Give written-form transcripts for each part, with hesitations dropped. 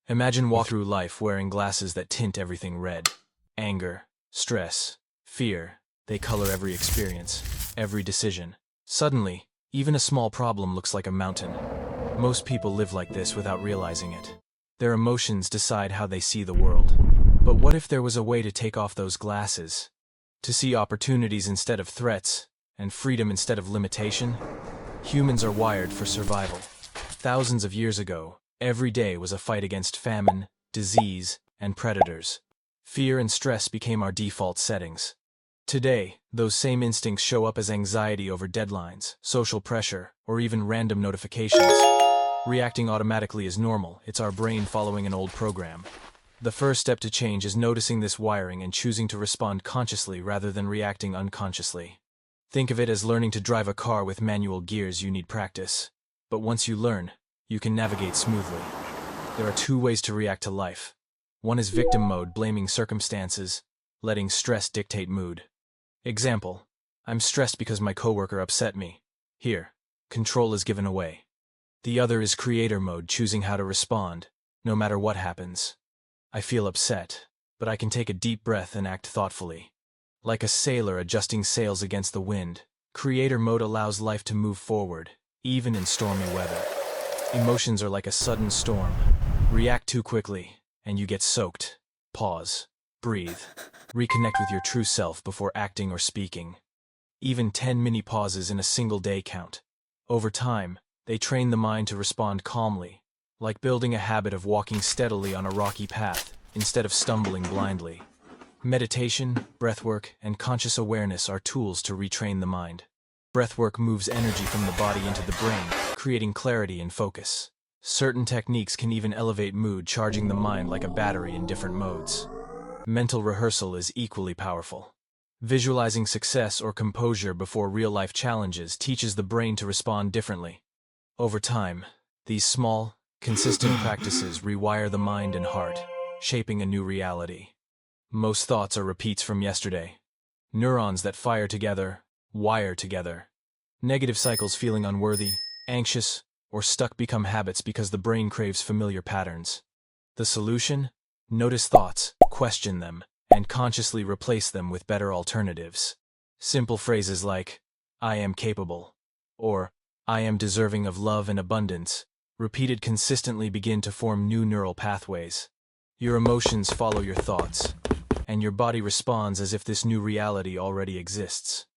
Imagine walking through life wearing glasses that tint everything red. Anger, stress, fear, they color every experience, every decision. Suddenly, even a small problem looks like a mountain. Most people live like this without realizing it. Their emotions decide how they see the world. But what if there was a way to take off those glasses? To see opportunities instead of threats, and freedom instead of limitation? Humans are wired for survival. Thousands of years ago, every day was a fight against famine, disease, and predators. Fear and stress became our default settings. Today, those same instincts show up as anxiety over deadlines, social pressure, or even random notifications. Reacting automatically is normal. It's our brain following an old program. The first step to change is noticing this wiring and choosing to respond consciously rather than reacting unconsciously. Think of it as learning to drive a car with manual gears. You need practice. But once you learn, you can navigate smoothly. There are two ways to react to life. One is victim mode, blaming circumstances, letting stress dictate mood. Example: I'm stressed because my coworker upset me. Here, control is given away. The other is creator mode, choosing how to respond, no matter what happens. I feel upset, but I can take a deep breath and act thoughtfully. Like a sailor adjusting sails against the wind, creator mode allows life to move forward, even in stormy weather. Emotions are like a sudden storm. React too quickly, and you get soaked. Pause. Breathe. Reconnect with your true self before acting or speaking. Even 10 mini pauses in a single day count. Over time, they train the mind to respond calmly, like building a habit of walking steadily on a rocky path instead of stumbling blindly. Meditation, breathwork, and conscious awareness are tools to retrain the mind. Breathwork moves energy from the body into the brain, creating clarity and focus. Certain techniques can even elevate mood, charging the mind like a battery in different modes. Mental rehearsal is equally powerful. Visualizing success or composure before real-life challenges teaches the brain to respond differently. Over time, these small, consistent practices rewire the mind and heart, shaping a new reality. Most thoughts are repeats from yesterday. Neurons that fire together, wire together. Negative cycles, feeling unworthy, anxious, or stuck, become habits because the brain craves familiar patterns. The solution? Notice thoughts, question them, and consciously replace them with better alternatives. Simple phrases like, "I am capable," or "I am deserving of love and abundance," repeated consistently, begin to form new neural pathways. Your emotions follow your thoughts, and your body responds as if this new reality already exists.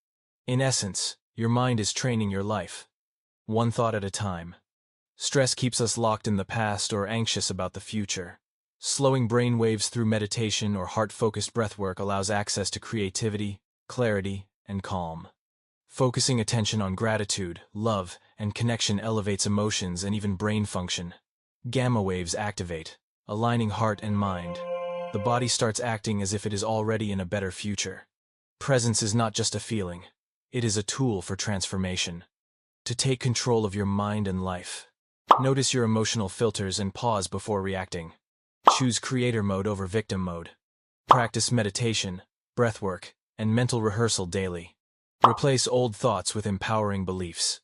In essence, your mind is training your life, one thought at a time. Stress keeps us locked in the past or anxious about the future. Slowing brain waves through meditation or heart-focused breathwork allows access to creativity, clarity, and calm. Focusing attention on gratitude, love, and connection elevates emotions and even brain function. Gamma waves activate, aligning heart and mind. The body starts acting as if it is already in a better future. Presence is not just a feeling. It is a tool for transformation. To take control of your mind and life, notice your emotional filters and pause before reacting. Choose creator mode over victim mode. Practice meditation, breathwork, and mental rehearsal daily. Replace old thoughts with empowering beliefs.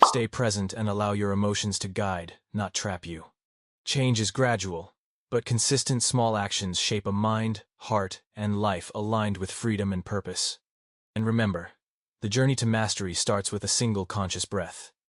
Stay present and allow your emotions to guide, not trap you. Change is gradual, but consistent small actions shape a mind, heart, and life aligned with freedom and purpose. And remember, the journey to mastery starts with a single conscious breath.